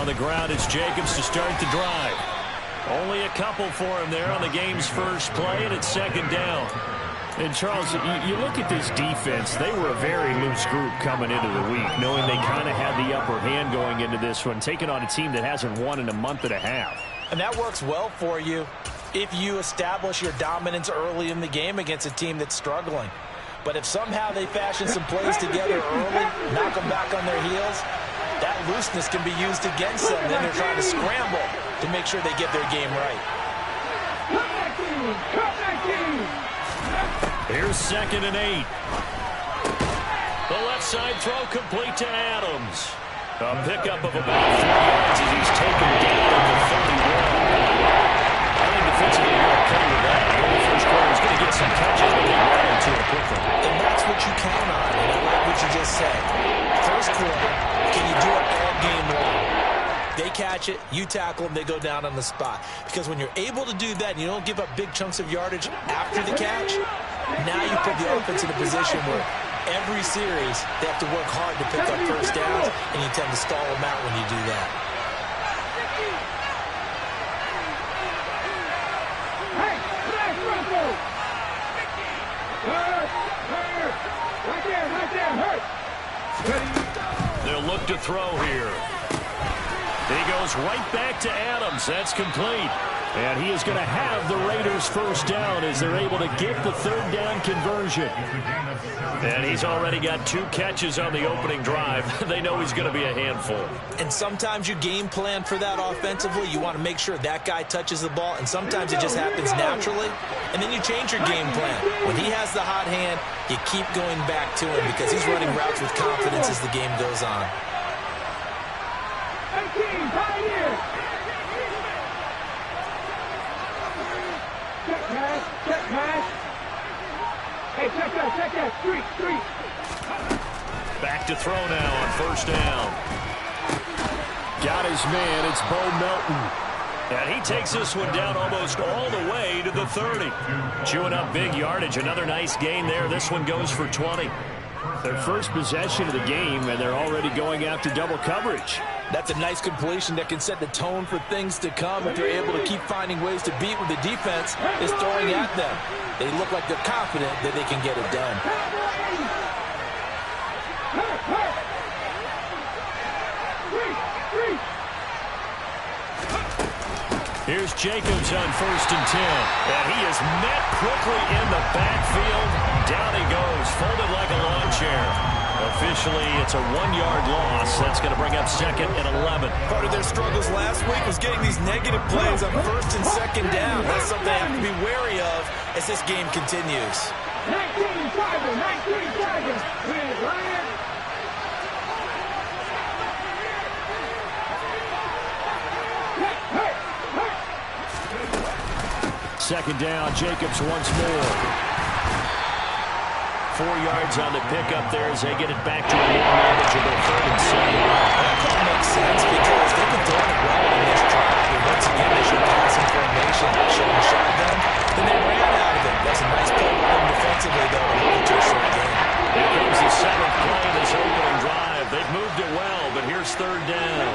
the ground. It's Jacobs to start the drive. Only a couple for him there on the game's first play, and it's second down. And, Charles, you look at this defense, they were a very loose group coming into the week, knowing they kind of had the upper hand going into this one, taking on a team that hasn't won in a month and a half. And that works well for you if you establish your dominance early in the game against a team that's struggling. But if somehow they fashion some plays together early, knock them back on their heels, that looseness can be used against them. Then they're trying to scramble to make sure they get their game right. Here's 2nd and 8. The left side throw complete to Adams. A pickup of about 3 yards as he's taken down at the 31. I think defensively you're okay with that. The first quarter is going to get some touches, but they run into it quickly. And that's what you count on, and I like what you just said. First quarter, can you do it all game long? They catch it, you tackle them, they go down on the spot. Because when you're able to do that and you don't give up big chunks of yardage after the catch, now you put the offense in a position where every series they have to work hard to pick up first downs, and you tend to stall them out when you do that. They'll look to throw here. He goes right back to Adams. That's complete. And he is going to have the Raiders first down as they're able to get the third down conversion. And he's already got 2 catches on the opening drive. They know he's going to be a handful. And sometimes you game plan for that offensively. You want to make sure that guy touches the ball, and sometimes it just happens naturally. And then you change your game plan. When he has the hot hand, you keep going back to him because he's running routes with confidence as the game goes on. Check that, street. Back to throw now on first down. Got his man, it's Bo Melton. And he takes this one down almost all the way to the 30. Chewing up big yardage, another nice gain there. This one goes for 20. Their first possession of the game, and they're already going after double coverage. That's a nice completion that can set the tone for things to come if they're able to keep finding ways to beat what the defense is throwing at them. They look like they're confident that they can get it done. Here's Jacobs on 1st and 10. And he is met quickly in the backfield. Down he goes, folded like a lawn chair. Officially, it's a 1-yard loss. That's going to bring up 2nd and 11. Part of their struggles last week was getting these negative plays on 1st and 2nd down. That's something they have to be wary of as this game continues. 19 seconds. Second down, Jacobs once more. 4 yards on the pickup there as they get it back to a more manageable 3rd and 7. That call makes sense because they've been throwing it well in this drive. But once again, they showed passing formation, showing shotgun. Then they ran out of it. That's a nice play with them defensively, though, to hold it to a short game. Here comes the 7th play of this opening drive. They've moved it well, but here's 3rd down.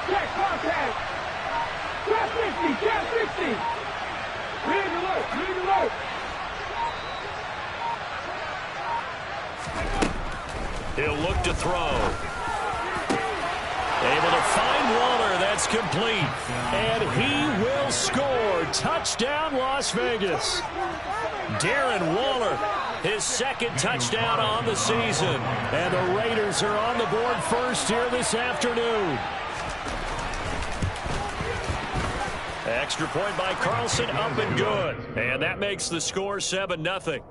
Check contact. Check 50. Read alert. He'll look to throw. Able to find Waller. That's complete. And he will score. Touchdown, Las Vegas. Darren Waller, his 2nd touchdown on the season. And the Raiders are on the board first here this afternoon. Extra point by Carlson, up and good. And that makes the score 7-0.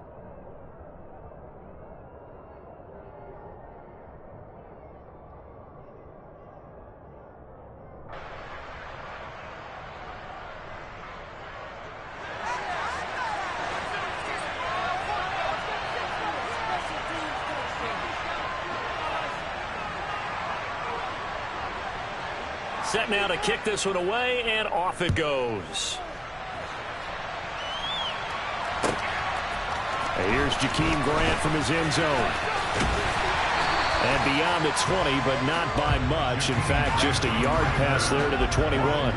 Set now to kick this one away, and off it goes. Here's Jakeem Grant from his end zone. And beyond the 20, but not by much. In fact, just a yard pass there to the 21.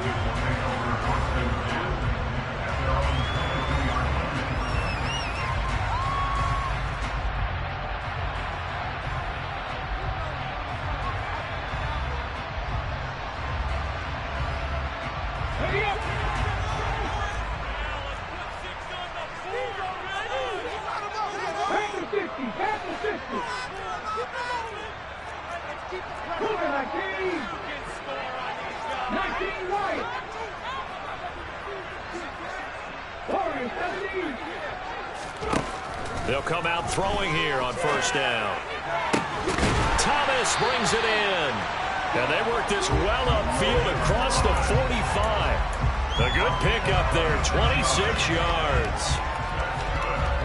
They'll come out throwing here on first down. Thomas brings it in. And they work this well upfield across the 45. A good pickup there, 26 yards.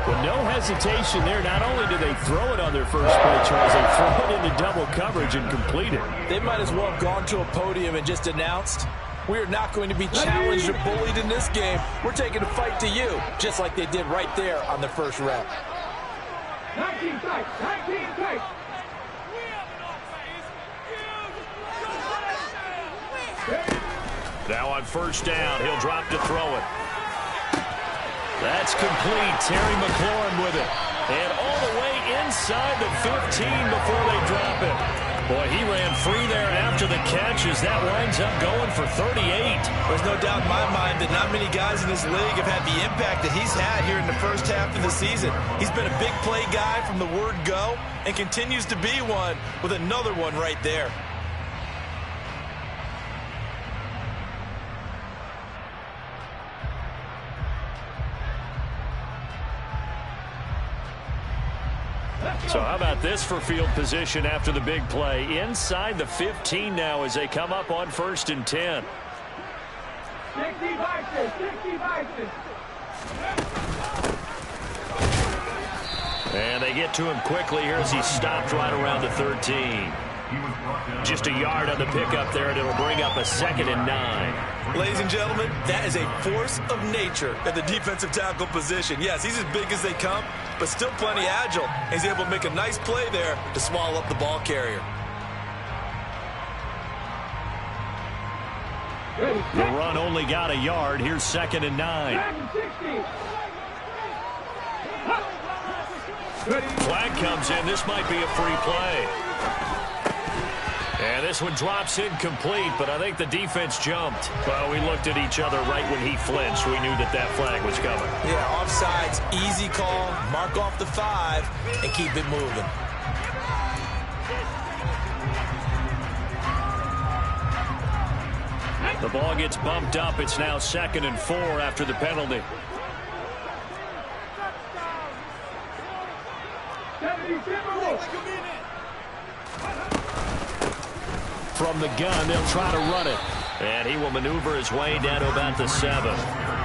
With no hesitation there, not only do they throw it on their first play, Charles, they throw it into double coverage and complete it. They might as well have gone to a podium and just announced, we are not going to be challenged or bullied in this game. We're taking a fight to you, just like they did right there on the first rep. 19 tight, 19 tight. Now on first down, he'll drop to throw it. That's complete. Terry McLaurin with it. And all the way inside the 15 before they drop it. Boy, he ran free there after the catch as that winds up going for 38. There's no doubt in my mind that not many guys in this league have had the impact that he's had here in the first half of the season. He's been a big play guy from the word go and continues to be one with another one right there. So how about this for field position after the big play? Inside the 15 now as they come up on first and 10. 60 boxes, 60 boxes. And they get to him quickly here as he stopped right around the 13. Just a yard on the pickup there, and it'll bring up a 2nd and 9. Ladies and gentlemen, that is a force of nature at the defensive tackle position. Yes, he's as big as they come, but still plenty agile. He's able to make a nice play there to swallow up the ball carrier. The run only got a yard. Here's 2nd and 9. Flag comes in. This might be a free play. And this one drops incomplete, but I think the defense jumped. Well, we looked at each other right when he flinched. We knew that that flag was coming. Yeah, offsides, easy call, mark off the 5, and keep it moving. The ball gets bumped up. It's now 2nd and 4 after the penalty. From the gun, they'll try to run it. And he will maneuver his way down to about the 7.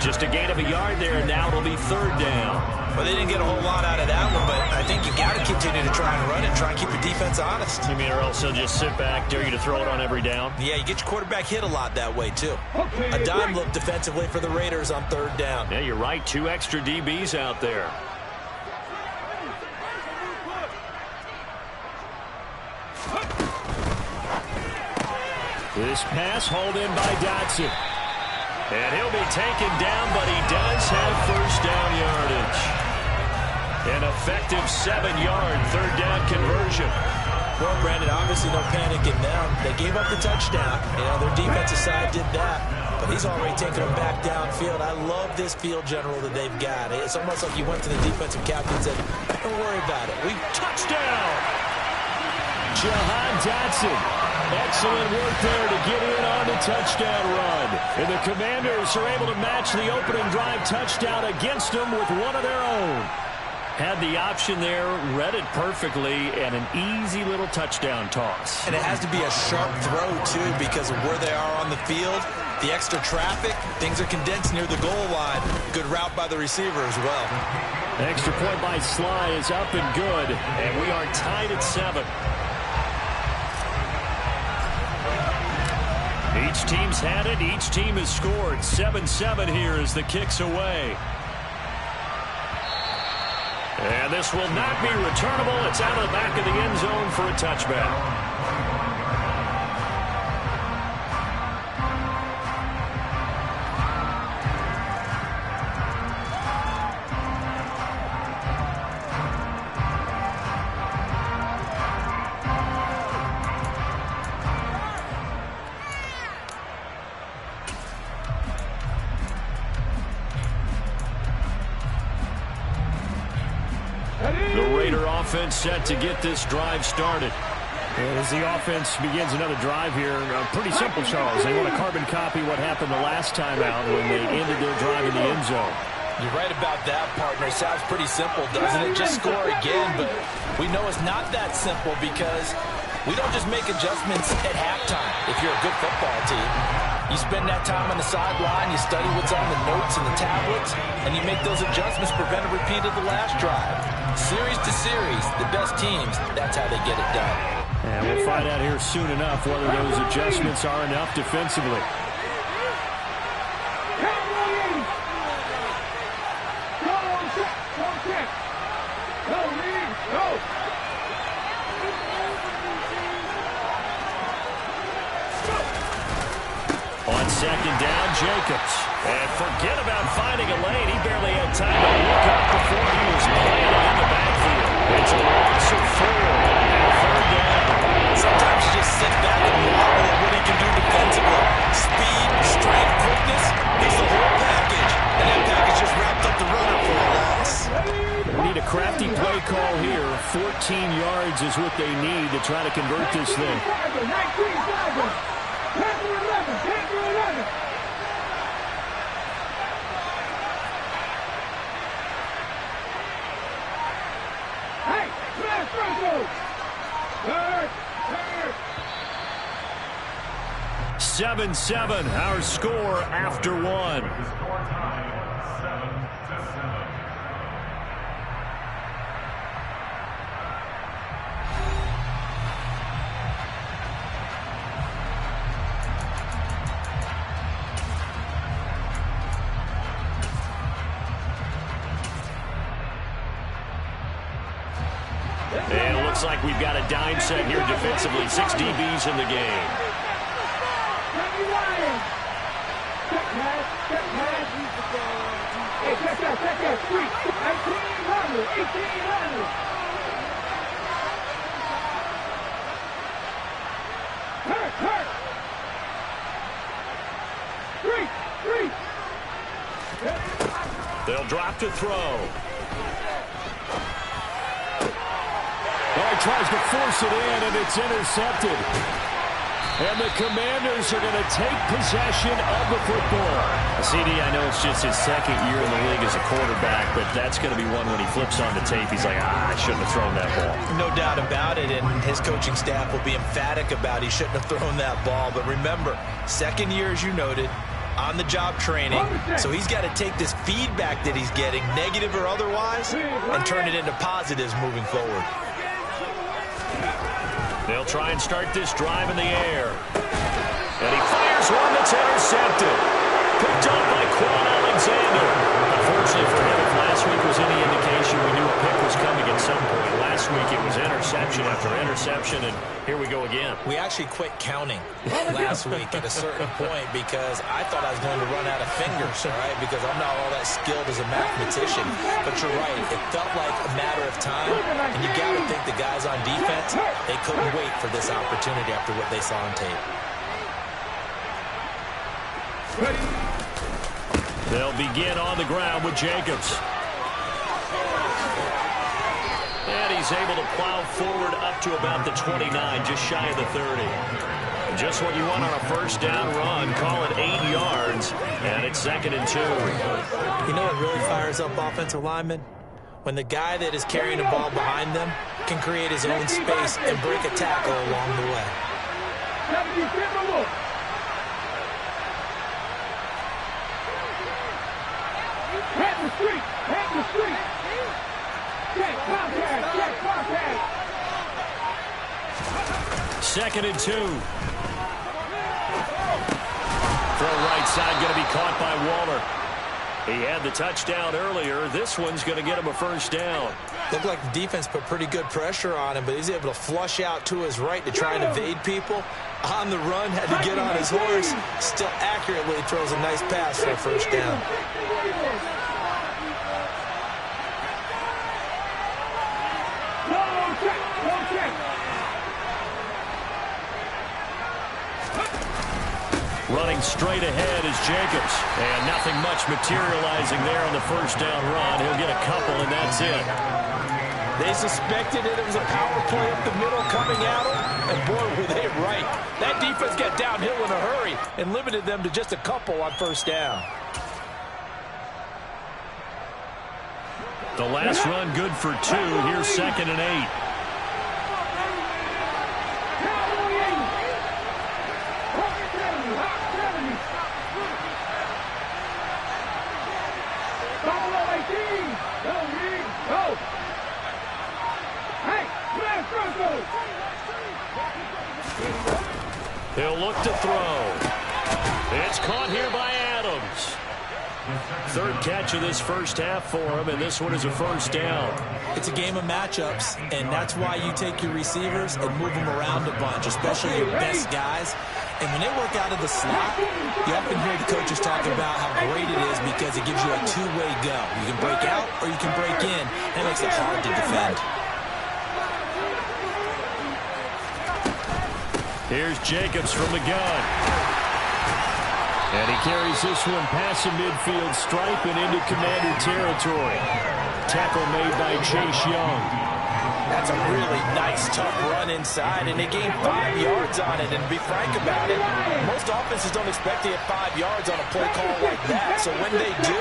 Just a gain of a yard there, and now it'll be 3rd down. Well, they didn't get a whole lot out of that one, but I think you got to continue to try and run it, try and keep your defense honest. You mean or else they'll just sit back, dare you to throw it on every down? Yeah, you get your quarterback hit a lot that way, too. A dime look defensively for the Raiders on 3rd down. Yeah, you're right. 2 extra DBs out there. This pass hauled in by Dotson. And he'll be taken down, but he does have first down yardage. An effective 7-yard 3rd down conversion. Well, Brandon, obviously no panic in them. They gave up the touchdown. You know, their defensive side did that. But he's already taken them back downfield. I love this field general that they've got. It's almost like you went to the defensive captain and said, don't worry about it. Touchdown! Jahan Dotson. Excellent work there to get in on the touchdown run. And the Commanders are able to match the opening drive touchdown against them with one of their own. Had the option there, read it perfectly, and an easy little touchdown toss. And it has to be a sharp throw, too, because of where they are on the field. The extra traffic, things are condensed near the goal line. Good route by the receiver as well. Extra point by Sly is up and good, and we are tied at 7. Each team's had it. Each team has scored. 7-7 here as the kick's away. And this will not be returnable. It's out of the back of the end zone for a touchback. Offense set to get this drive started. As the offense begins another drive here, pretty simple, Charles. They want to carbon copy what happened the last time out when they ended their drive in the end zone. You're right about that, partner. Sounds pretty simple, doesn't it? Just score again, but we know it's not that simple because we don't just make adjustments at halftime if you're a good football team. You spend that time on the sideline, you study what's on the notes and the tablets, and you make those adjustments, prevent a repeat of the last drive. Series to series, the best teams, that's how they get it done. And we'll find out here soon enough whether those adjustments are enough defensively. On second down, Jacobs. And forget about finding a lane. He barely had time to look up before he was planted in the backfield. It's a loss of 4 and third down. Sometimes you just sit back and marvel at what he can do defensively. Speed, strength, quickness, it's the whole package. And that package just wrapped up the runner for a loss. They need a crafty play call here. 14 yards is what they need to try to convert this thing. Third. 7-7, our score after 1. And it looks like we've got a dime set here defensively. 6 DBs in the game. They'll drop to throw. He tries to force it in, and it's intercepted. And the Commanders are going to take possession of the football. CD, I know it's just his second year in the league as a quarterback, but that's going to be one when he flips on the tape. He's like, I shouldn't have thrown that ball. No doubt about it, and his coaching staff will be emphatic about he shouldn't have thrown that ball. But remember, second year, as you noted, on-the-job training, so he's got to take this feedback that he's getting, negative or otherwise, and turn it into positives moving forward. They'll try and start this drive in the air. And he fires one that's intercepted. Picked up by Quan Alexander. Unfortunately for him, if last week was any indication, we knew a pick was coming at some point. Last week it was interception after interception, and here we go again. We actually quit counting last week at a certain point because I thought I was going to run out of fingers, all right, because I'm not all that skilled as a mathematician. But you're right, it felt like a matter of time, and you got to think the guys on defense, they couldn't wait for this opportunity after what they saw on tape. They'll begin on the ground with Jacobs. And he's able to plow forward up to about the 29, just shy of the 30. Just what you want on a first down run. Call it 8 yards, and it's 2nd and 2. You know what really fires up offensive linemen? When the guy that is carrying the ball behind them can create his own space and break a tackle along the way. Second and 2. Throw right side, going to be caught by Waller. He had the touchdown earlier. This one's going to get him a first down. Looked like the defense put pretty good pressure on him, but he's able to flush out to his right to try and evade people. On the run, had to get on his horse. Still accurately throws a nice pass for a first down. Running straight ahead is Jacobs. And nothing much materializing there on the first down run. He'll get a couple, and that's it. They suspected it was a power play up the middle coming at them, and boy, were they right. That defense got downhill in a hurry and limited them to just a couple on first down. The last run good for 2. Here's 2nd and 8. He'll look to throw. It's caught here by Adams. 3rd catch of this first half for him, and this one is a first down. It's a game of matchups, and that's why you take your receivers and move them around a bunch, especially your best guys. And when they work out of the slot, you often hear the coaches talk about how great it is because it gives you a two-way go. You can break out or you can break in. That makes it hard to defend. Here's Jacobs from the gun. And he carries this one past the midfield stripe and into Commander territory. Tackle made by Chase Young. That's a really nice, tough run inside, and they gained 5 yards on it. And to be frank about it, most offenses don't expect to get 5 yards on a play call like that. So when they do,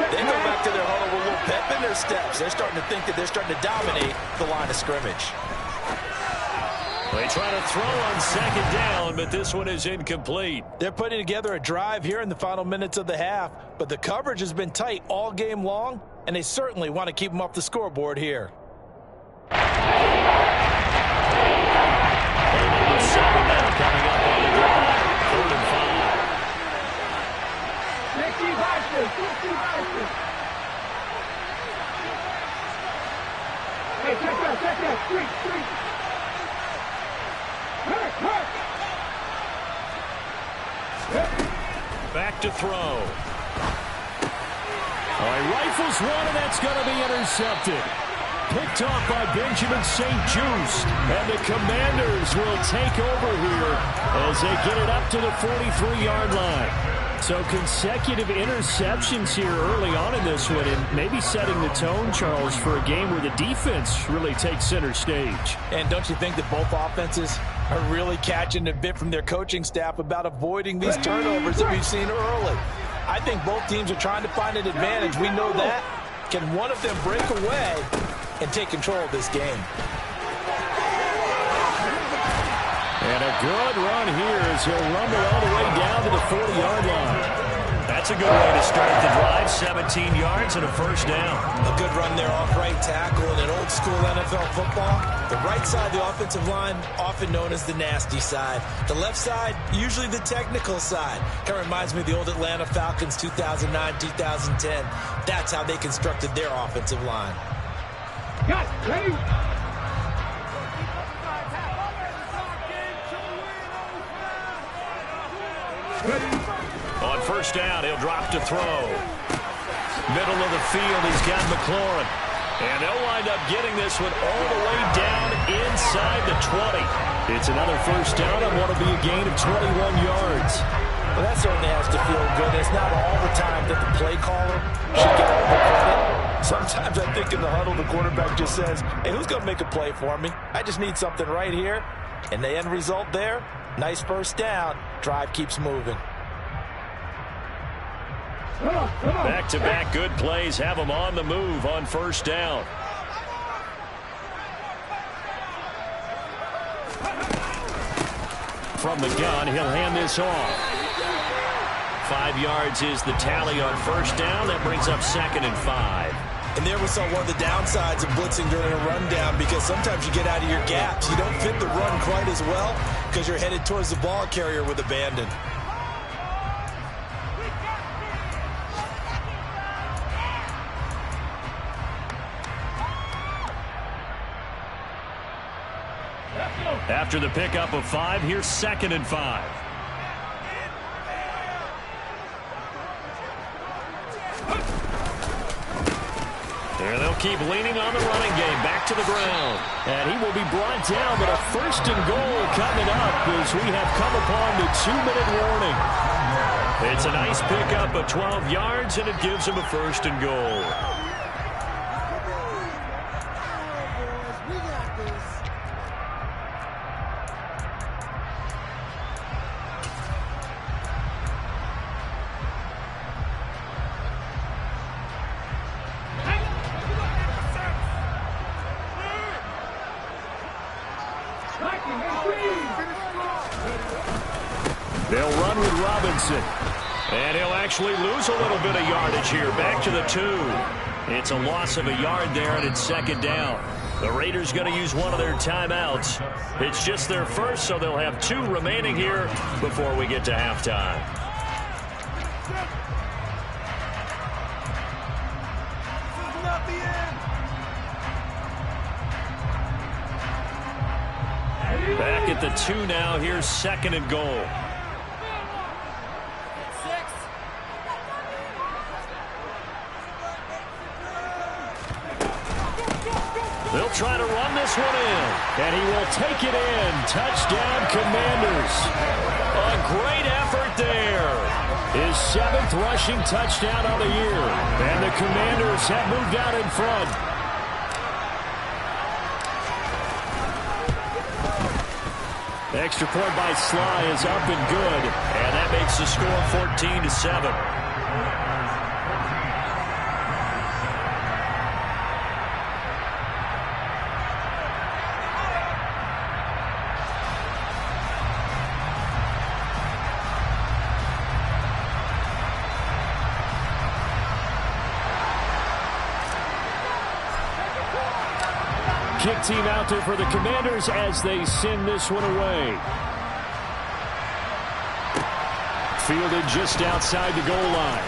they go back to their huddle with a little pep in their steps. They're starting to think that they're starting to dominate the line of scrimmage. They try to throw on 2nd down, but this one is incomplete. They're putting together a drive here in the final minutes of the half, but the coverage has been tight all game long, and they certainly want to keep them off the scoreboard here. Number 7 now coming up on the drive. 3rd and 5. Hey, check that, street. Back to throw. He rifles one, and that's going to be intercepted. Picked off by Benjamin St. Just. And the Commanders will take over here as they get it up to the 43-yard line. So consecutive interceptions here early on in this one, and maybe setting the tone, Charles, for a game where the defense really takes center stage. And don't you think that both offenses are really catching a bit from their coaching staff about avoiding these turnovers that we've seen early? I think both teams are trying to find an advantage. We know that. Can one of them break away and take control of this game? And a good run here as he'll rumble all the way down to the 40-yard line. That's a good way to start the drive. 17 yards and a first down. A good run there off right tackle in an old school NFL football. The right side of the offensive line, often known as the nasty side. The left side, usually the technical side. Kind of reminds me of the old Atlanta Falcons 2009, 2010. That's how they constructed their offensive line. Got it, ready? On first down, he'll drop to throw. Middle of the field, he's got McLaurin. And they'll wind up getting this one all the way down inside the 20. It's another first down and what will be a gain of 21 yards. Well, that certainly has to feel good. It's not all the time that the play caller should get all the credit. Sometimes I think in the huddle, the quarterback just says, hey, who's going to make a play for me? I just need something right here. And the end result there, nice first down. Drive keeps moving. Back-to-back good plays have them on the move on first down. From the gun, he'll hand this off. 5 yards is the tally on first down. That brings up 2nd and 5. And there we saw one of the downsides of blitzing during a rundown, because sometimes you get out of your gaps. You don't fit the run quite as well because you're headed towards the ball carrier with abandon. After the pickup of 5, here's 2nd and 5. And they'll keep leaning on the running game. Back to the ground. And he will be brought down, but a 1st and goal coming up as we have come upon the 2-minute warning. It's a nice pickup of 12 yards, and it gives him a 1st and goal. They'll run with Robinson. And he'll actually lose a little bit of yardage here. Back to the 2. It's a loss of a yard there, and it's 2nd down. The Raiders going to use one of their timeouts. It's just their first, so they'll have 2 remaining here before we get to halftime. Back at the 2 now. Here's 2nd and goal. They'll try to run this one in, and he will take it in. Touchdown, Commanders. A great effort there. His 7th rushing touchdown on the year, and the Commanders have moved out in front. Extra point by Sly is up and good, and that makes the score 14-7. Kick team out there for the Commanders as they send this one away. Fielded just outside the goal line.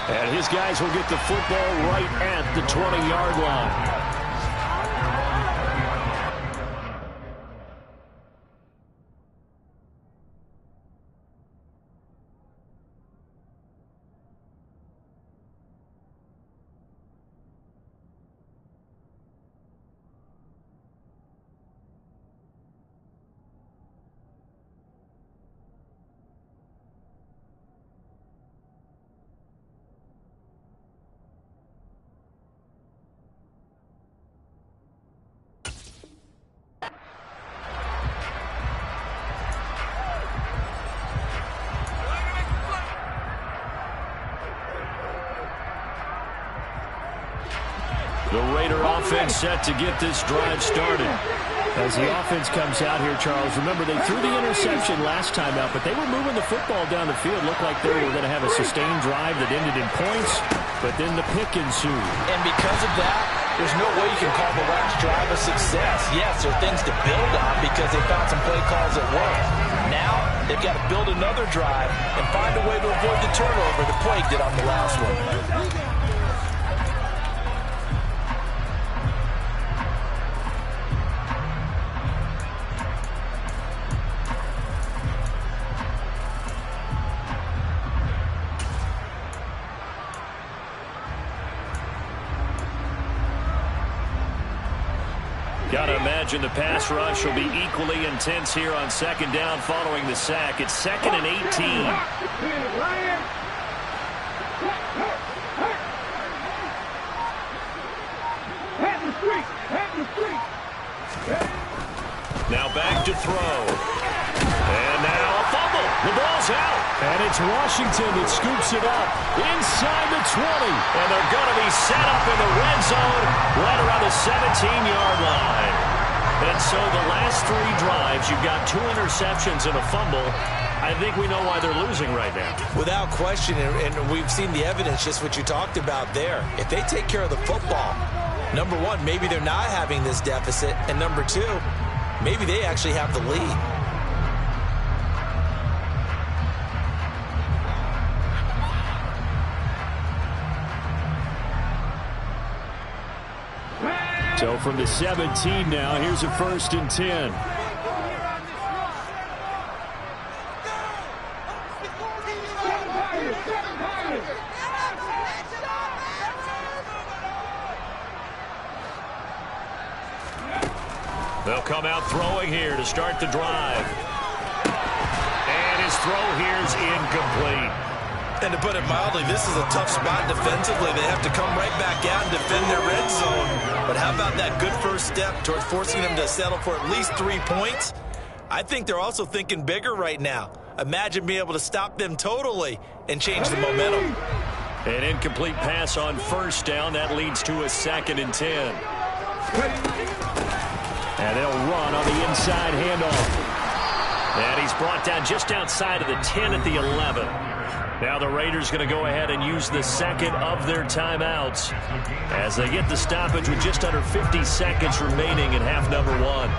And his guys will get the football right at the 20-yard line. The Raider offense set to get this drive started. As the offense comes out here, Charles, remember they threw the interception last time out, but they were moving the football down the field. Looked like they were going to have a sustained drive that ended in points, but then the pick ensued. And because of that, there's no way you can call the last drive a success. Yes, there are things to build on because they found some play calls that worked. Now they've got to build another drive and find a way to avoid the turnover that plagued it on the last one. Got to imagine the pass rush will be equally intense here on 2nd down following the sack. It's 2nd and 18. Now back to throw. And now a fumble. The ball's out. And it's Washington that scoops it up inside the 20. And they're going to be set up in the red zone right around the 17-yard line. And so the last 3 drives, you've got 2 interceptions and a fumble. I think we know why they're losing right now. Without question, and we've seen the evidence, just what you talked about there. If they take care of the football, number one, maybe they're not having this deficit. And number 2, maybe they actually have the lead. So from the 17 now, here's a 1st and 10. They'll come out throwing here to start the drive. And his throw here is incomplete. And to put it mildly, this is a tough spot defensively. They have to come right back out and defend their red zone. But how about that good first step towards forcing them to settle for at least 3 points? I think they're also thinking bigger right now. Imagine being able to stop them totally and change the momentum. An incomplete pass on 1st down. That leads to a 2nd and 10. And they'll run on the inside handoff. And he's brought down just outside of the 10 at the 11. Now the Raiders going to go ahead and use the 2nd of their timeouts as they get the stoppage with just under 50 seconds remaining in half number 1.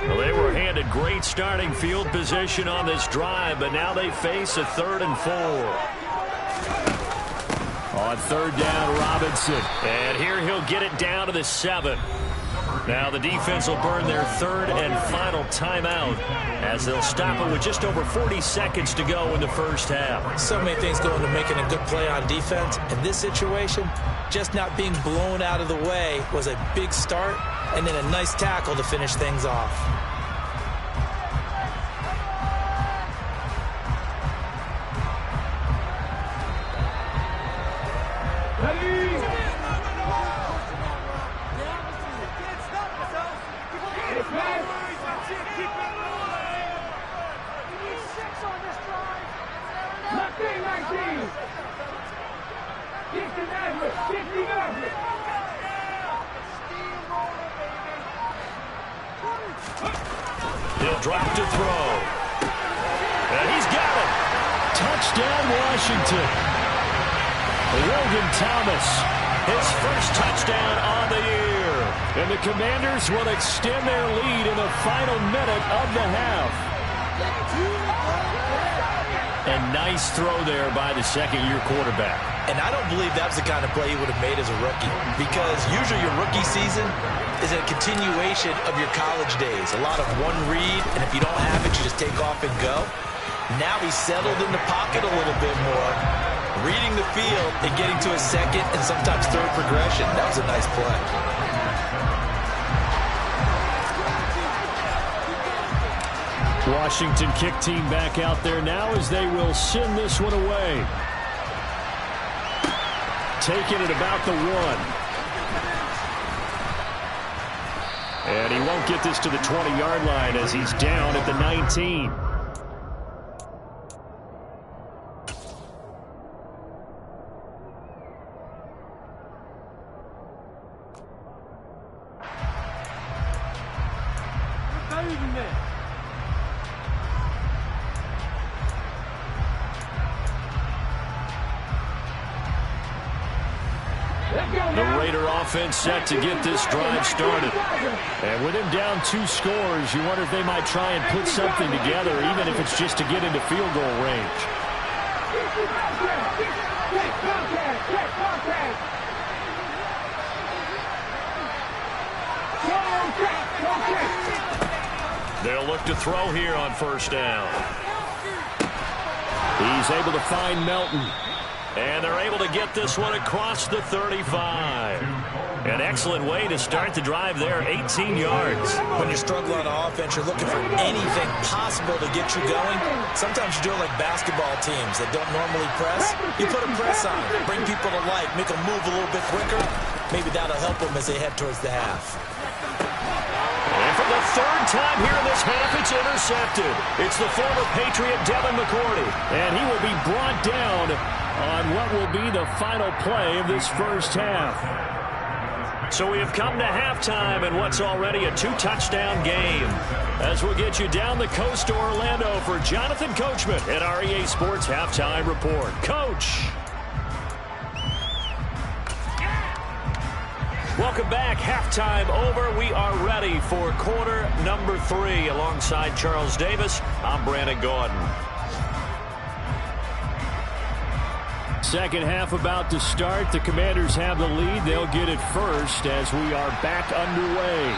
Well, they were handed great starting field position on this drive, but now they face a 3rd and 4. On 3rd down, Robinson. And here he'll get it down to the 7. Now the defense will burn their 3rd and final timeout as they'll stop it with just over 40 seconds to go in the 1st half. So many things go into making a good play on defense. In this situation, just not being blown out of the way was a big start, and then a nice tackle to finish things off. He'll drop to throw. And he's got it. Touchdown, Washington. Logan Thomas, his first touchdown on the year. And the Commanders will extend their lead in the final minute of the half. A nice throw there by the 2nd-year quarterback. And I don't believe that was the kind of play he would have made as a rookie, because usually your rookie season is a continuation of your college days. A lot of one read, and if you don't have it, you just take off and go. Now he's settled in the pocket a little bit more, reading the field and getting to a 2nd and sometimes 3rd progression. That was a nice play. Washington kick team back out there now as they will send this one away. Taking it about the 1. And he won't get this to the 20-yard line as he's down at the 19. The Raider offense set to get this drive started. And with him down 2 scores, you wonder if they might try and put something together, even if it's just to get into field goal range. They'll look to throw here on 1st down. He's able to find Melton. And they're able to get this one across the 35. An excellent way to start the drive there, 18 yards. When you struggle on offense, you're looking for anything possible to get you going. Sometimes you do it like basketball teams that don't normally press. You put a press on them, bring people to life, make them move a little bit quicker. Maybe that'll help them as they head towards the half. And for the 3rd time here in this half, it's intercepted. It's the former Patriot Devin McCourty. And he will be brought down on what will be the final play of this 1st half. So we have come to halftime in what's already a 2-touchdown game. As we'll get you down the coast to Orlando for Jonathan Coachman at our EA Sports Halftime Report. Coach. Welcome back. Halftime over. We are ready for quarter number 3. Alongside Charles Davis, I'm Brandon Gordon. Second half about to start. The Commanders have the lead. They'll get it first as we are back underway.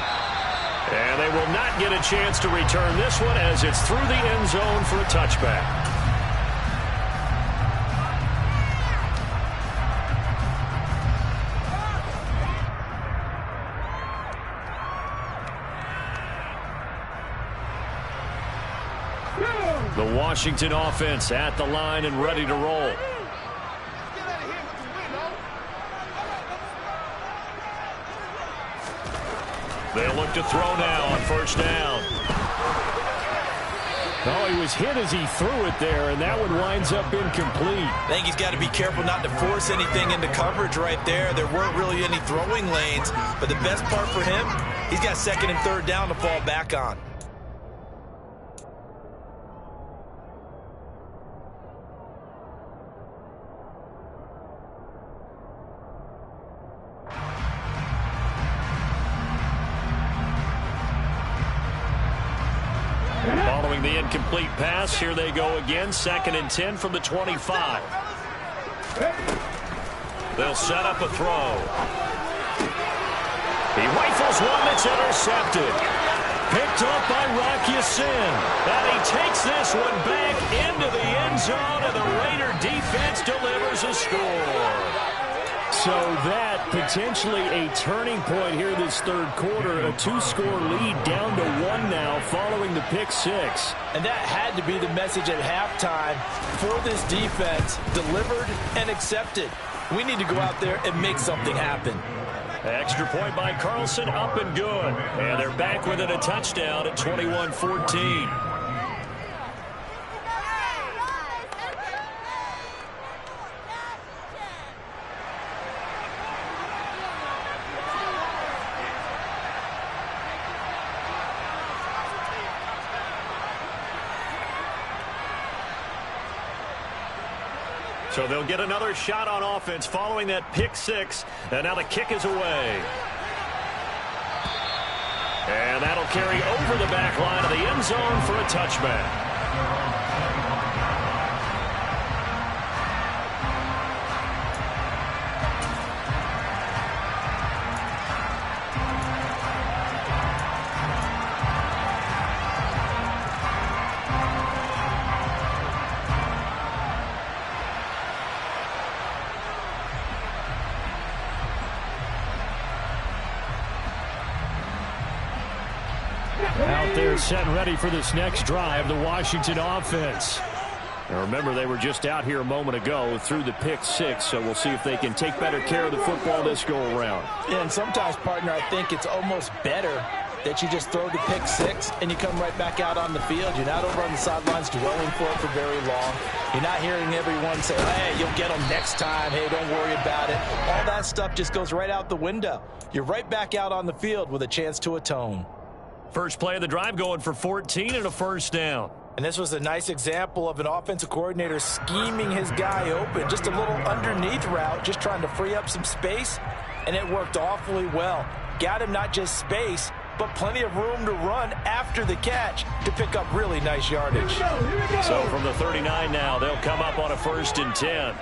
And they will not get a chance to return this one as it's through the end zone for a touchback. The Washington offense at the line and ready to roll. They'll look to throw now on first down. Oh, he was hit as he threw it there, and that one winds up incomplete. I think he's got to be careful not to force anything into coverage right there. There weren't really any throwing lanes, but the best part for him, he's got second and third down to fall back on. Following the incomplete pass, here they go again. Second and 10 from the 25. They'll set up a throw. He rifles one that's intercepted. Picked up by Rock Ya-Sin. And he takes this one back into the end zone, and the Raider defense delivers a score. So that potentially a turning point here this third quarter. A 2-score lead down to 1 now following the pick 6. And that had to be the message at halftime for this defense. Delivered and accepted. We need to go out there and make something happen. Extra point by Carlson, up and good. And they're back within a touchdown at 21-14. So they'll get another shot on offense following that pick 6. And now the kick is away. And that'll carry over the back line of the end zone for a touchback. Out there set and ready for this next drive, the Washington offense. Now remember, they were just out here a moment ago through the pick 6, so we'll see if they can take better care of the football this go-around. Yeah, and sometimes, partner, I think it's almost better that you just throw the pick 6 and you come right back out on the field. You're not over on the sidelines dwelling for it for very long. You're not hearing everyone say, hey, you'll get them next time. Hey, don't worry about it. All that stuff just goes right out the window. You're right back out on the field with a chance to atone. First play of the drive going for 14 and a first down. And this was a nice example of an offensive coordinator scheming his guy open. Just a little underneath route, just trying to free up some space, and it worked awfully well. Got him not just space, but plenty of room to run after the catch to pick up really nice yardage. Here we go. So from the 39 now, they'll come up on a first and 10.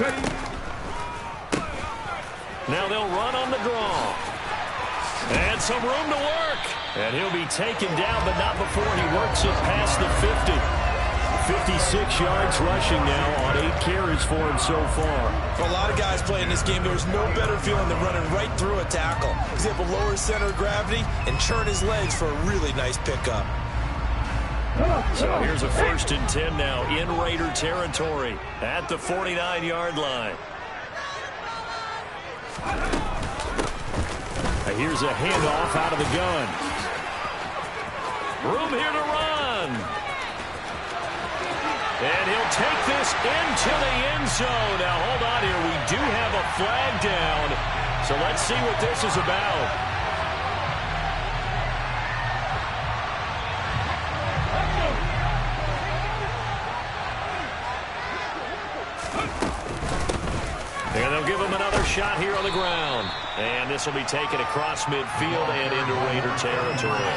Ready. Now they'll run on the draw. And some room to work. And he'll be taken down, but not before he works it past the 50. 56 yards rushing now on 8 carries for him so far. For a lot of guys playing this game, there's no better feeling than running right through a tackle. He's able to lower his center of gravity and churn his legs for a really nice pickup. So here's a first and 10 now in Raider territory at the 49-yard line. Here's a handoff out of the gun. Room here to run. And he'll take this into the end zone. Now, hold on here. We do have a flag down. So let's see what this is about. And they'll give him another shot here on the ground. And this will be taken across midfield and into Raider territory.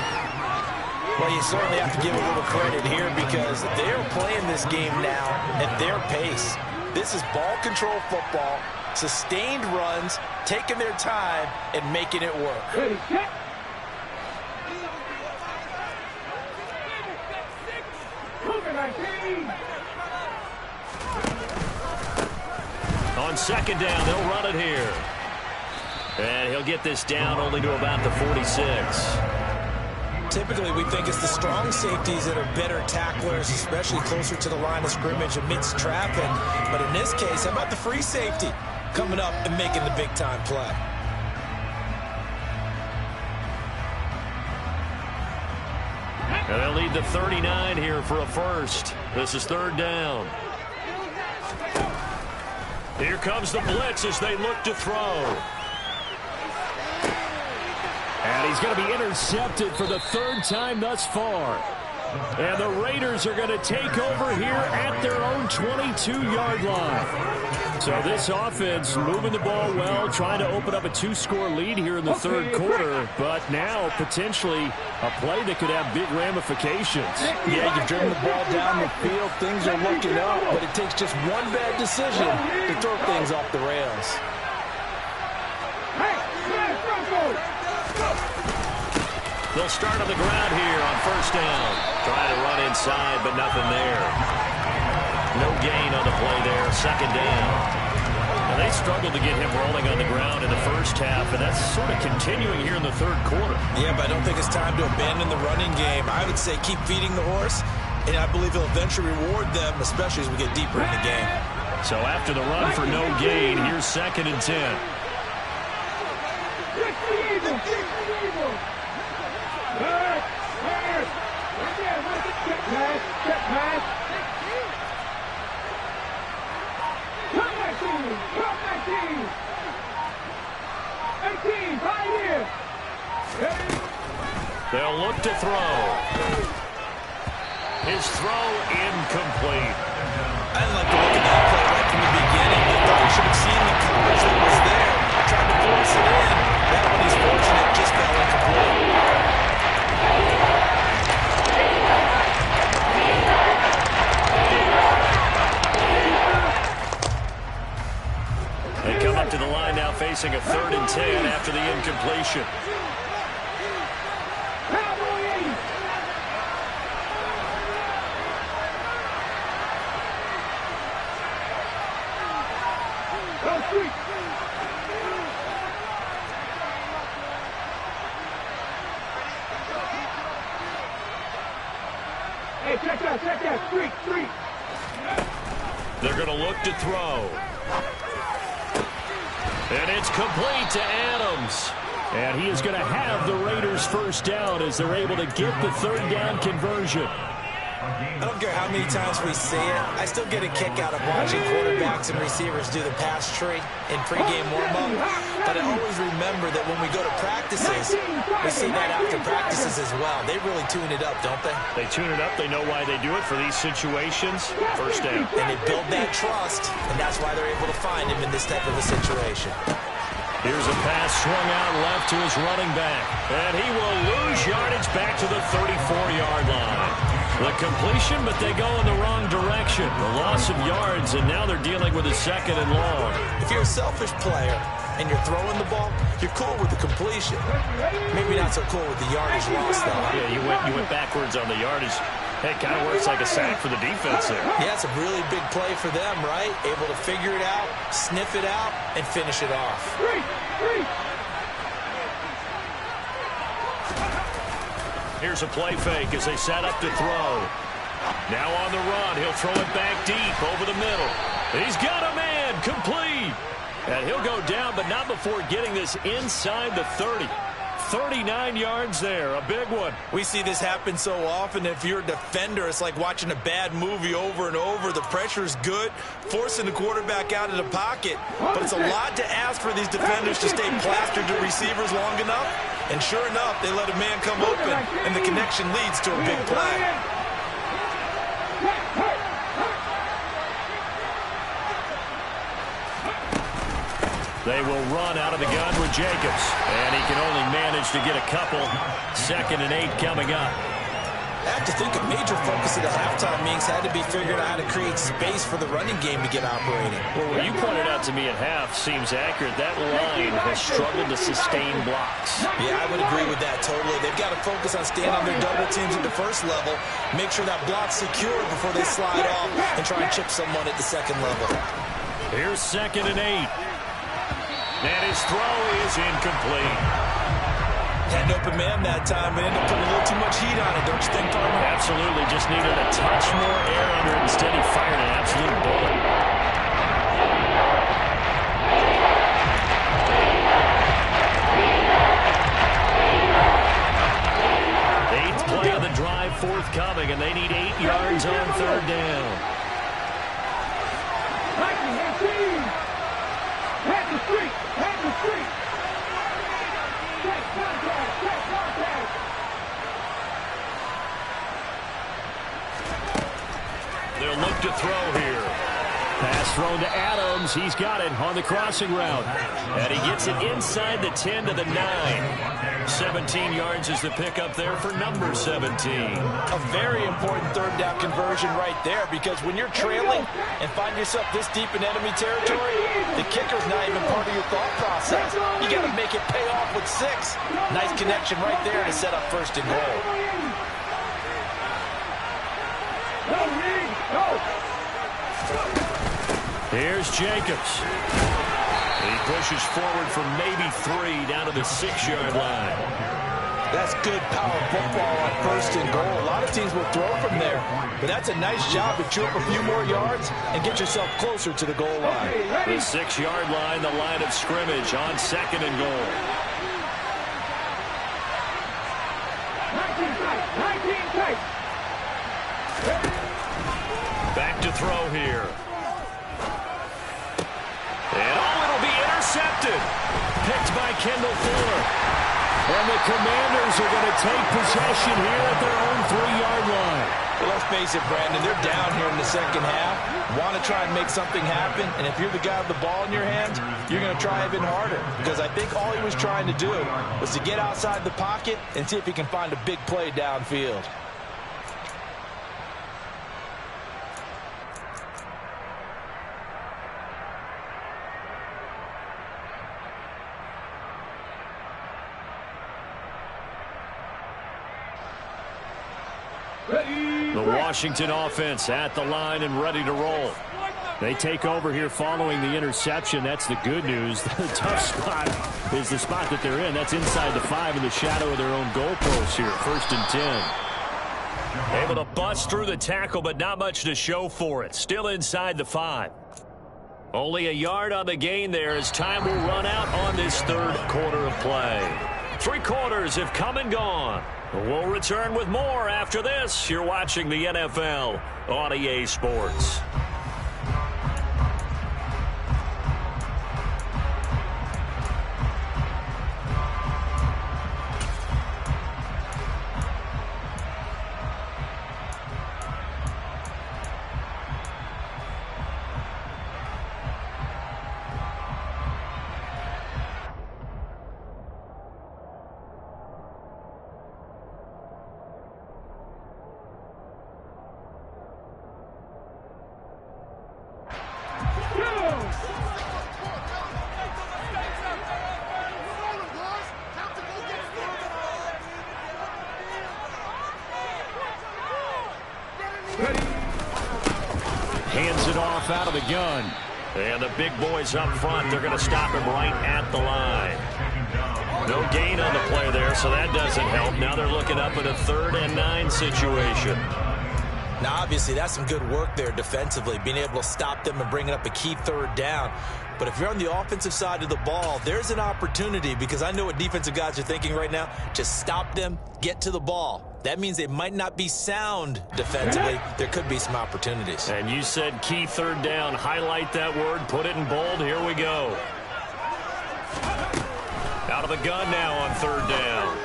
Well, you certainly have to give a little credit here because they're playing this game now at their pace. This is ball control football, sustained runs, taking their time, and making it work. Ready, set. On second down, they'll run it here. And he'll get this down only to about the 46. Typically, we think it's the strong safeties that are better tacklers, especially closer to the line of scrimmage amidst trapping. But in this case, how about the free safety coming up and making the big-time play? And they'll lead the 39 here for a first. This is third down. Here comes the blitz as they look to throw. And he's going to be intercepted for the third time thus far. And the Raiders are going to take over here at their own 22-yard line. So this offense moving the ball well, trying to open up a two-score lead here in the third quarter. But now potentially a play that could have big ramifications. Yeah, you've driven the ball down the field. Things are looking up, but it takes just one bad decision to throw things off the rails. They'll start on the ground here on first down. Trying to run inside, but nothing there. No gain on the play there. Second down. And they struggled to get him rolling on the ground in the first half, and that's sort of continuing here in the third quarter. Yeah, but I don't think it's time to abandon the running game. I would say keep feeding the horse, and I believe he'll eventually reward them, especially as we get deeper in the game. So after the run for no gain, here's second and 10. They'll look to throw. His throw incomplete. I didn't like the look of that play right from the beginning. I thought he should have seen the coverage that was there. Tried to force it in. That one he's fortunate just fell incomplete. They come up to the line now facing a 3rd and 10 after the incompletion. Hey, check that, street. They're going to look to throw. And it's complete to Adams. And he is going to have the Raiders first down as they're able to get the third down conversion. I don't care how many times we see it. I still get a kick out of watching quarterbacks and receivers do the pass tree in pregame warm-up. But I always remember that when we go to practices, we see that after practices as well. They really tune it up, don't they? They tune it up. They know why they do it for these situations. First down. And they build that trust, and that's why they're able to find him in this type of a situation. Here's a pass swung out left to his running back. And he will lose yardage back to the 34-yard line. The completion, but they go in the wrong direction. The loss of yards, and now they're dealing with a 2nd and long. If you're a selfish player and you're throwing the ball, you're cool with the completion. Maybe not so cool with the yardage loss, though. Yeah, you went backwards on the yardage. Hey, kind of works like a sack for the defense there. Yeah, it's a really big play for them, right? Able to figure it out, sniff it out, and finish it off. Here's a play fake as they set up to throw. Now on the run, he'll throw it back deep over the middle. He's got a man, complete. And he'll go down, but not before getting this inside the 30. 39 yards there, a big one. We see this happen so often. If you're a defender, it's like watching a bad movie over and over. The pressure's good, forcing the quarterback out of the pocket. But it's a lot to ask for these defenders to stay plastered to receivers long enough. And sure enough, they let a man come open, and the connection leads to a big play. They will run out of the gun with Jacobs. And he can only manage to get a couple. 2nd and 8 coming up. I have to think a major focus of the halftime meetings had to be figuring out how to create space for the running game to get operating. Well, what you pointed out to me at half seems accurate. That line has struggled to sustain blocks. Yeah, I would agree with that totally. They've got to focus on staying on their double teams at the first level, make sure that block's secure before they slide off and try and chip someone at the second level. Here's 2nd and 8. And his throw is incomplete. Had an open man that time, but ended up putting a little too much heat on it, don't you think, partner? Absolutely. Just needed a touch more air under it. Instead, he fired an absolute bullet. Eighth play of the drive forthcoming, and they need 8 yards on 3rd down. Head the street! Head the street! They'll look to throw here. Pass thrown to Adams. He's got it on the crossing route. And he gets it inside the 10 to the 9. 17 yards is the pickup there for number 17. A very important 3rd down conversion right there, because when you're trailing and find yourself this deep in enemy territory, the kicker's not even part of your thought process. You got to make it pay off with 6. Nice connection right there to set up 1st and goal. Here's Jacobs. He pushes forward for maybe 3 down to the 6-yard line. That's good power football on 1st and goal. A lot of teams will throw from there, but that's a nice job to chew up a few more yards and get yourself closer to the goal line. The 6-yard line, the line of scrimmage on 2nd and goal. 19 tight. Back to throw here. And it'll be intercepted. Picked by Kendall Fuller. And the Commanders are going to take possession here at their own 3-yard line. Well, let's face it, Brandon, they're down here in the second half. Want to try and make something happen, and if you're the guy with the ball in your hands, you're going to try even harder, because I think all he was trying to do was to get outside the pocket and see if he can find a big play downfield. The Washington offense at the line and ready to roll. They take over here following the interception. That's the good news. The tough spot is the spot that they're in. That's inside the 5 in the shadow of their own goalpost here. 1st and 10. Able to bust through the tackle, but not much to show for it. Still inside the 5. Only a yard on the gain there as time will run out on this 3rd quarter of play. 3 quarters have come and gone. We'll return with more after this. You're watching the NFL on EA Sports. Hands it off out of the gun. And the big boys up front, they're going to stop him right at the line. No gain on the play there, so that doesn't help. Now they're looking up at a 3rd and 9 situation. Now, obviously, that's some good work there defensively, being able to stop them and bringing up a key third down. But if you're on the offensive side of the ball, there's an opportunity, because I know what defensive guys are thinking right now. Just stop them, get to the ball. That means they might not be sound defensively. There could be some opportunities. And you said key third down. Highlight that word. Put it in bold. Here we go. Out of the gun now on third down.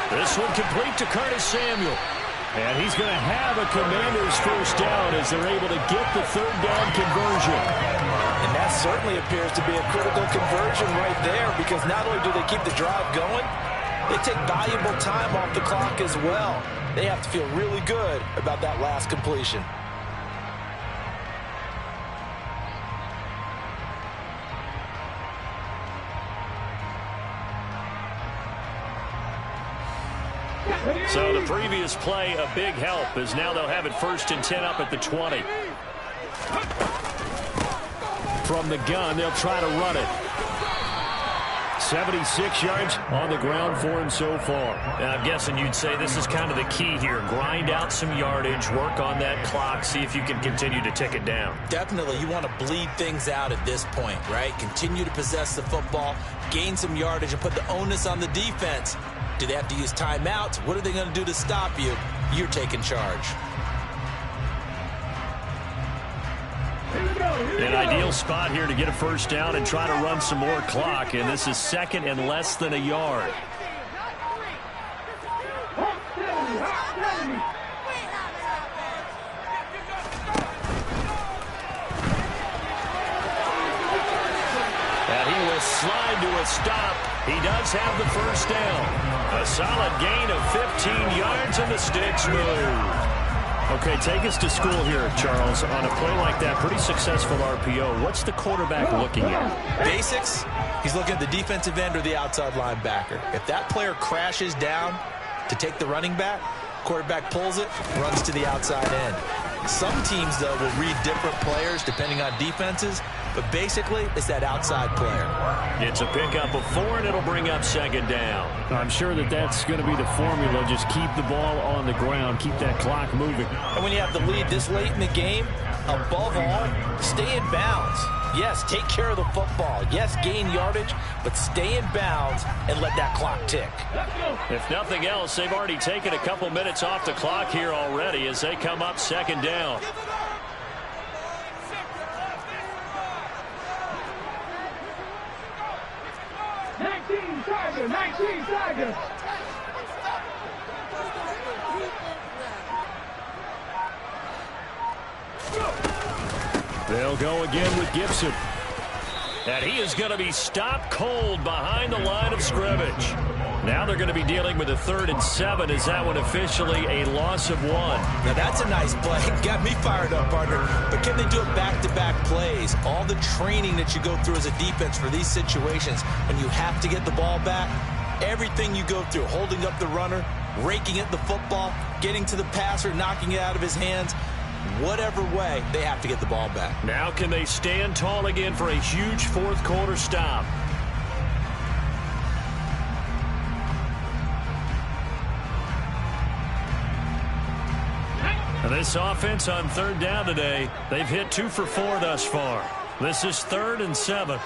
This one complete to Curtis Samuel. And he's going to have a Commanders first down as they're able to get the third down conversion. And that certainly appears to be a critical conversion right there, because not only do they keep the drive going, they take valuable time off the clock as well. They have to feel really good about that last completion. So the previous play, a big help, as now they'll have it 1st and 10 up at the 20. From the gun, they'll try to run it. 76 yards on the ground for him so far. And I'm guessing you'd say this is kind of the key here. Grind out some yardage, work on that clock, see if you can continue to tick it down. Definitely, you want to bleed things out at this point, right? Continue to possess the football, gain some yardage, and put the onus on the defense. Do they have to use timeouts? What are they going to do to stop you? You're taking charge. An ideal spot here to get a first down and try to run some more clock, and this is 2nd and less than a yard. And he will slide to a stop. He does have the first down. A solid gain of 15 yards, and the sticks move. Okay, take us to school here, Charles. On a play like that, pretty successful RPO. What's the quarterback looking at? Basics, he's looking at the defensive end or the outside linebacker. If that player crashes down to take the running back, quarterback pulls it, runs to the outside end. Some teams, though, will read different players depending on defenses, but basically it's that outside player. It's a pickup of 4, and it'll bring up 2nd down. I'm sure that's going to be the formula. Just keep the ball on the ground, keep that clock moving. And when you have the lead this late in the game, above all, stay in bounds. Yes, take care of the football. Yes, gain yardage, but stay in bounds and let that clock tick. If nothing else, they've already taken a couple minutes off the clock here already as they come up 2nd down. They'll go again with Gibson. And he is going to be stopped cold behind the line of scrimmage. Now they're going to be dealing with a 3rd and 7. Is that one officially a loss of 1? Now that's a nice play. Got me fired up, partner. But can they do it back-to-back plays? All the training that you go through as a defense for these situations, when you have to get the ball back, everything you go through, holding up the runner, raking at the football, getting to the passer, knocking it out of his hands, whatever way, they have to get the ball back. Now can they stand tall again for a huge 4th quarter stop? This offense on 3rd down today, they've hit 2 for 4 thus far. This is 3rd and 7.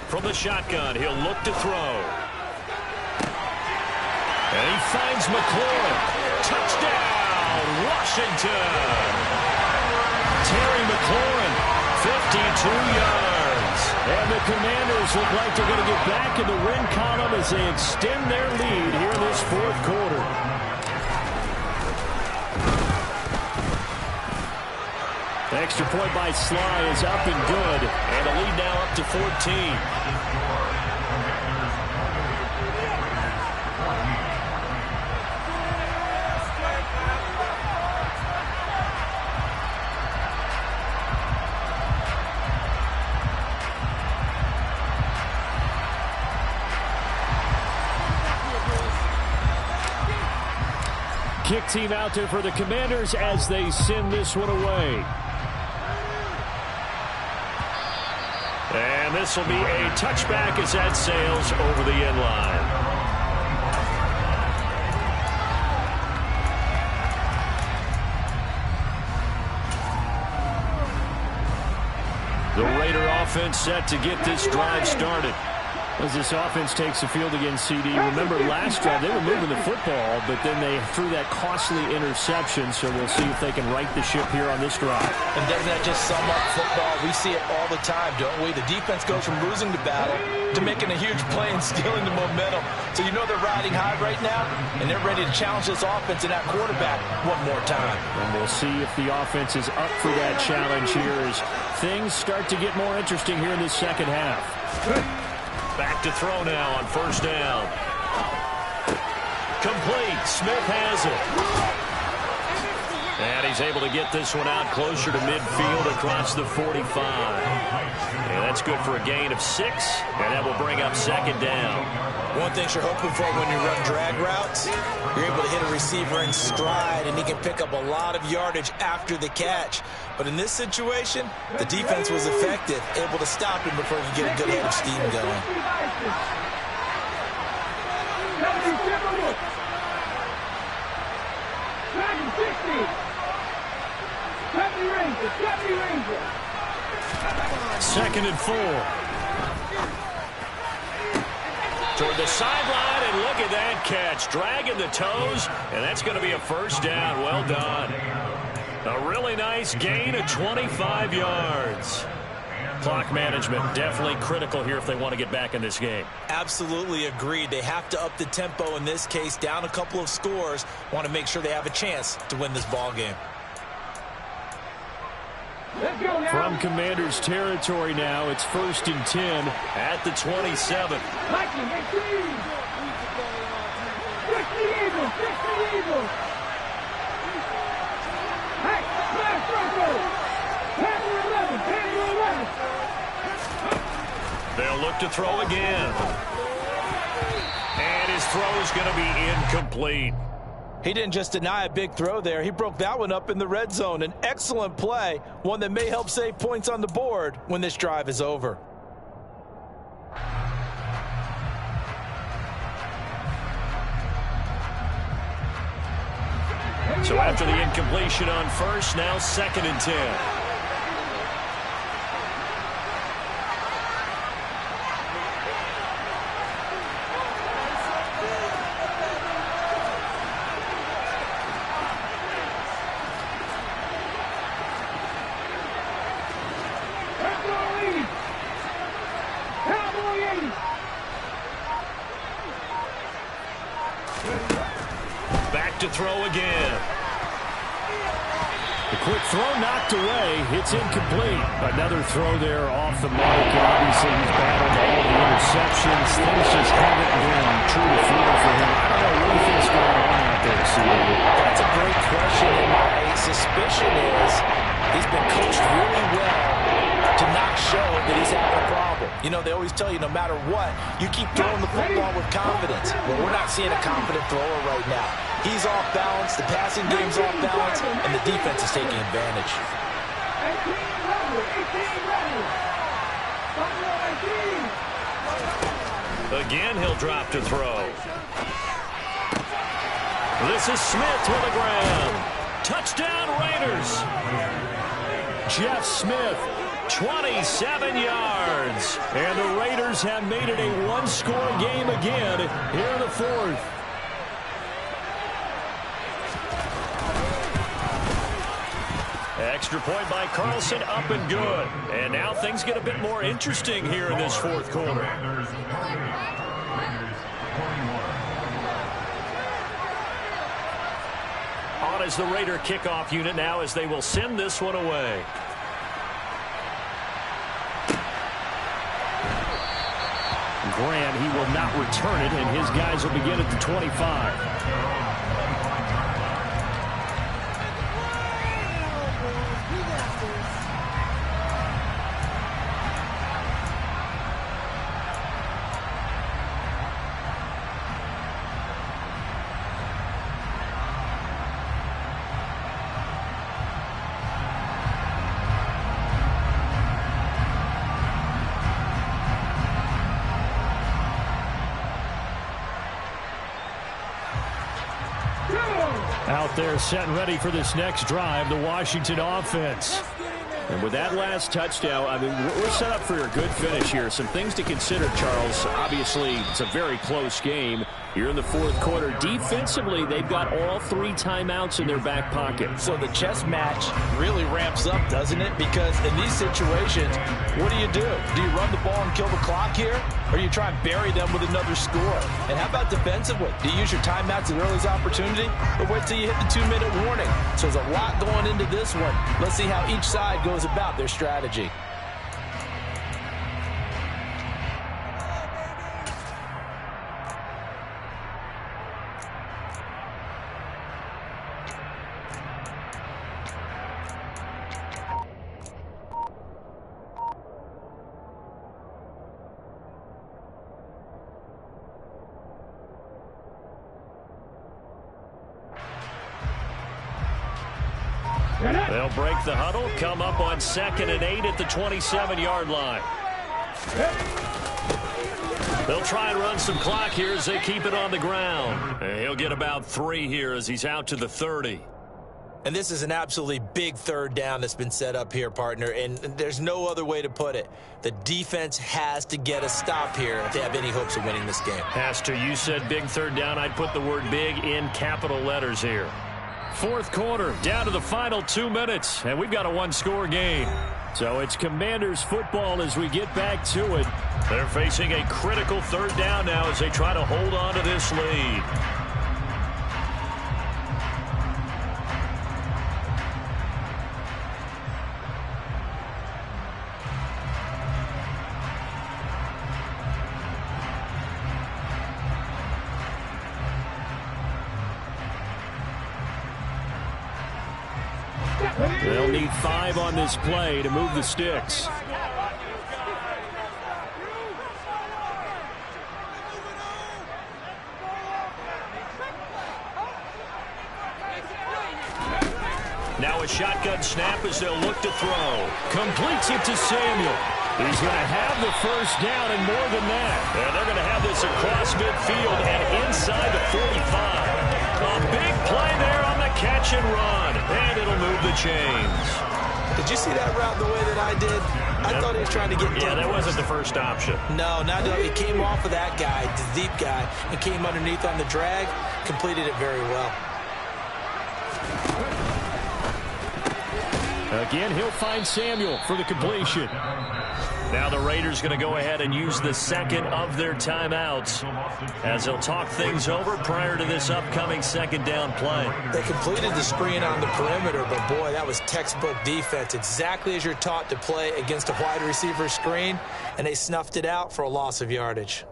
From the shotgun, he'll look to throw. And he finds McLaurin. Touchdown, Washington. Terry McLaurin, 52 yards. And the Commanders look like they're going to get back in the win column as they extend their lead here in this 4th quarter. Extra point by Sly is up and good. And a lead now up to 14. Kick team out there for the Commanders as they send this one away. And And this will be a touchback as that sails over the end line. The Raider offense set to get this drive started. As this offense takes the field against CD, remember last drive they were moving the football, but then they threw that costly interception, so we'll see if they can right the ship here on this drive. And doesn't that just sum up football? We see it all the time, don't we? The defense goes from losing the battle to making a huge play and stealing the momentum. So you know they're riding high right now, and they're ready to challenge this offense and that quarterback one more time. And we'll see if the offense is up for that challenge here as things start to get more interesting here in this second half. Back to throw now on first down. Complete. Smith has it. And he's able to get this one out closer to midfield across the 45. And that's good for a gain of 6. And that will bring up second down. One thing you're hoping for when you run drag routes, you're able to hit a receiver in stride, and he can pick up a lot of yardage after the catch. But in this situation, the defense was effective, able to stop him before he get a good head of steam going. Second and 4. Toward the sideline, and look at that catch. Dragging the toes, and that's going to be a first down. Well done. A really nice gain of 25 yards. Clock management definitely critical here if they want to get back in this game. Absolutely agreed. They have to up the tempo in this case, down a couple of scores. Want to make sure they have a chance to win this ball game. From Commander's territory now, it's 1st and 10 at the 27. They'll look to throw again. And his throw is going to be incomplete. He didn't just deny a big throw there. He broke that one up in the red zone. An excellent play, one that may help save points on the board when this drive is over. So after the incompletion on first, now 2nd and 10. Back to throw again. The quick throw knocked away. It's incomplete. Another throw there off the mark. And obviously, he's battled all the interceptions. Things just haven't been true to form for him. I don't know what he thinks going on out there, CD. That's a great question. And my suspicion is he's been coached really well to not show that he's having a problem. You know, they always tell you no matter what, you keep throwing the football with confidence. Well, we're not seeing a confident thrower right now. He's off balance, the passing game's off balance, and the defense is taking advantage. Again, he'll drop to throw. This is Smith to the ground. Touchdown, Raiders. Jeff Smith, 27 yards. And the Raiders have made it a one-score game again here in the 4th. Extra point by Carlson, up and good. And now things get a bit more interesting here in this 4th quarter. On is the Raider kickoff unit now as they will send this one away. Grant, he will not return it, and his guys will begin at the 25. Out there set and ready for this next drive, the Washington offense. And with that last touchdown, I mean, we're set up for a good finish here. Some things to consider, Charles. Obviously, it's a very close game. Here in the fourth quarter, defensively, they've got all 3 timeouts in their back pocket. So the chess match really ramps up, doesn't it? Because in these situations, what do? Do you run the ball and kill the clock here? Or do you try and bury them with another score? And how about defensively? Do you use your timeouts at earliest opportunity? Or wait till you hit the 2-minute warning? So there's a lot going into this one. Let's see how each side goes about their strategy. They'll break the huddle, come up on 2nd and 8 at the 27-yard line. They'll try and run some clock here as they keep it on the ground. And he'll get about 3 here as he's out to the 30. And this is an absolutely big 3rd down that's been set up here, partner, and there's no other way to put it. The defense has to get a stop here if they have any hopes of winning this game. Has to. You said big 3rd down. I'd put the word big in capital letters here. Fourth quarter, down to the final 2 minutes, and we've got a 1-score game. So it's Commanders football as we get back to it. They're facing a critical 3rd down now as they try to hold on to this lead. They'll need 5 on this play to move the sticks. Now a shotgun snap as they'll look to throw. Completes it to Samuel. He's going to have the first down and more than that. And they're going to have this across midfield and inside the 45. A big play there on the catch and run. And it'll move the chains. Did you see that route the way that I did? I thought he was trying to get... Yeah, that wasn't the first option. No, not at all. He came off of that guy, the deep guy, and came underneath on the drag. Completed it very well. Again, he'll find Samuel for the completion. Now the Raiders going to go ahead and use the 2nd of their timeouts as they'll talk things over prior to this upcoming 2nd down play. They completed the screen on the perimeter, but boy, that was textbook defense. Exactly as you're taught to play against a wide receiver screen, and they snuffed it out for a loss of yardage.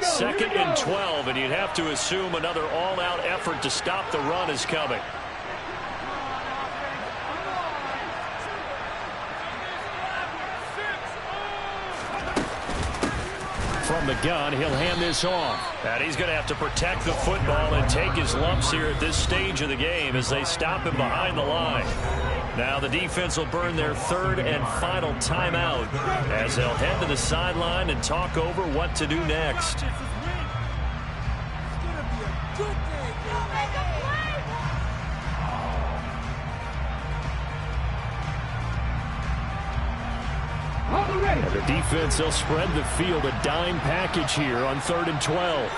Second and 12, and you'd have to assume another all-out effort to stop the run is coming. From the gun, he'll hand this off. And he's going to have to protect the football and take his lumps here at this stage of the game as they stop him behind the line. Now the defense will burn their 3rd and final timeout as they'll head to the sideline and talk over what to do next. And the defense, they'll spread the field, a dime package here on 3rd and 12.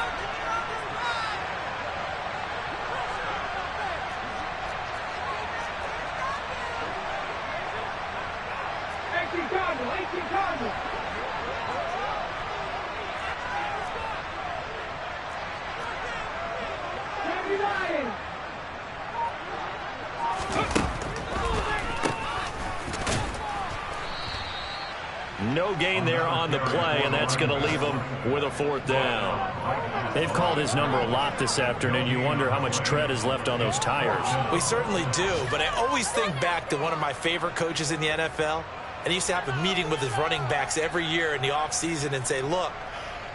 No gain there on the play, and that's going to leave him with a 4th down. They've called his number a lot this afternoon. You wonder how much tread is left on those tires. We certainly do, but I always think back to one of my favorite coaches in the NFL, and he used to have a meeting with his running backs every year in the offseason and say, look,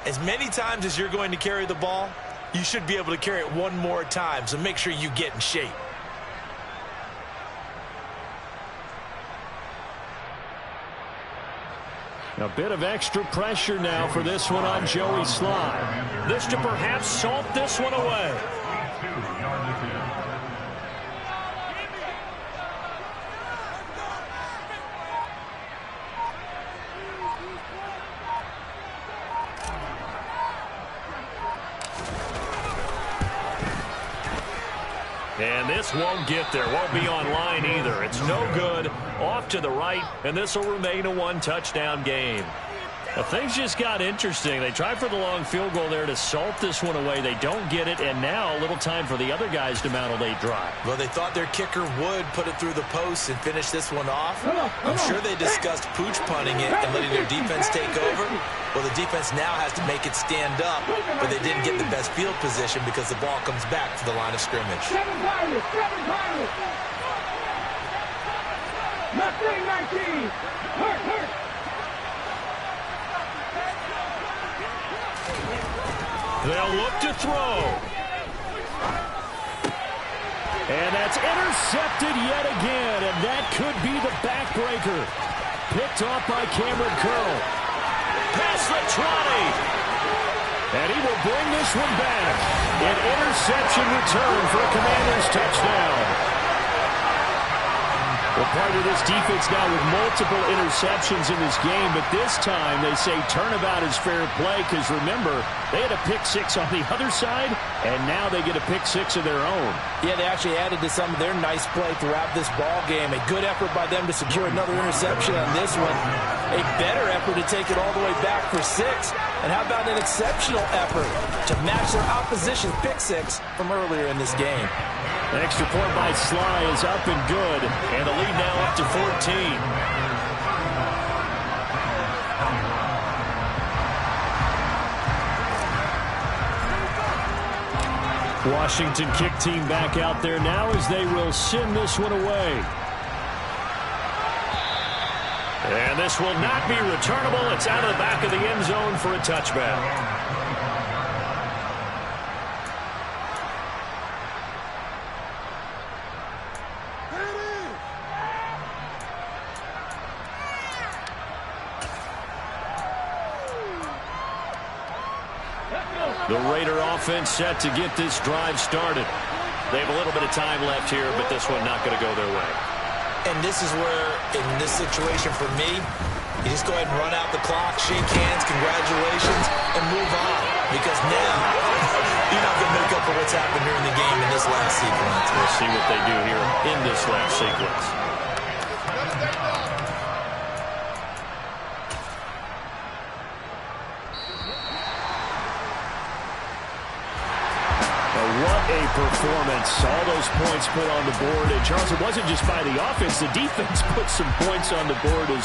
as many times as you're going to carry the ball, you should be able to carry it one more time, so make sure you get in shape. A bit of extra pressure now for this one on Joey Slye. This to perhaps salt this one away. And this won't get there. Won't be on line either. It's no good. Off to the right, and this will remain a one-touchdown game. Well, things just got interesting. They tried for the long field goal there to salt this one away. They don't get it, and now a little time for the other guys to mount a late drive. Well, they thought their kicker would put it through the post and finish this one off. I'm sure they discussed pooch punting it and letting their defense take over. Well, the defense now has to make it stand up, but they didn't get the best field position because the ball comes back to the line of scrimmage. 7 pilots. Not 19. Hurt. They'll look to throw. And that's intercepted yet again, and that could be the backbreaker. Picked off by Cameron Curl. Past the 20. And he will bring this one back. An interception return for a Commanders touchdown. Well, part of this defense now with multiple interceptions in this game, but this time they say turnabout is fair play because, remember, they had a pick-6 on the other side, and now they get a pick-6 of their own. Yeah, they actually added to some of their nice play throughout this ball game. A good effort by them to secure another interception on this one. A better effort to take it all the way back for 6. And how about an exceptional effort to match their opposition's pick-6 from earlier in this game? An extra point by Slye is up and good, and the lead now up to 14. Washington kick team back out there now as they will send this one away. And this will not be returnable. It's out of the back of the end zone for a touchback. The Raider offense set to get this drive started. They have a little bit of time left here, but this one not going to go their way. And this is where, in this situation for me, you just go ahead and run out the clock, shake hands, congratulations, and move on. Because now, you're not going to make up for what's happened during the game in this last sequence. We'll see what they do here in this last sequence. What a performance. All those points put on the board. And, Charles, it wasn't just by the offense. The defense put some points on the board as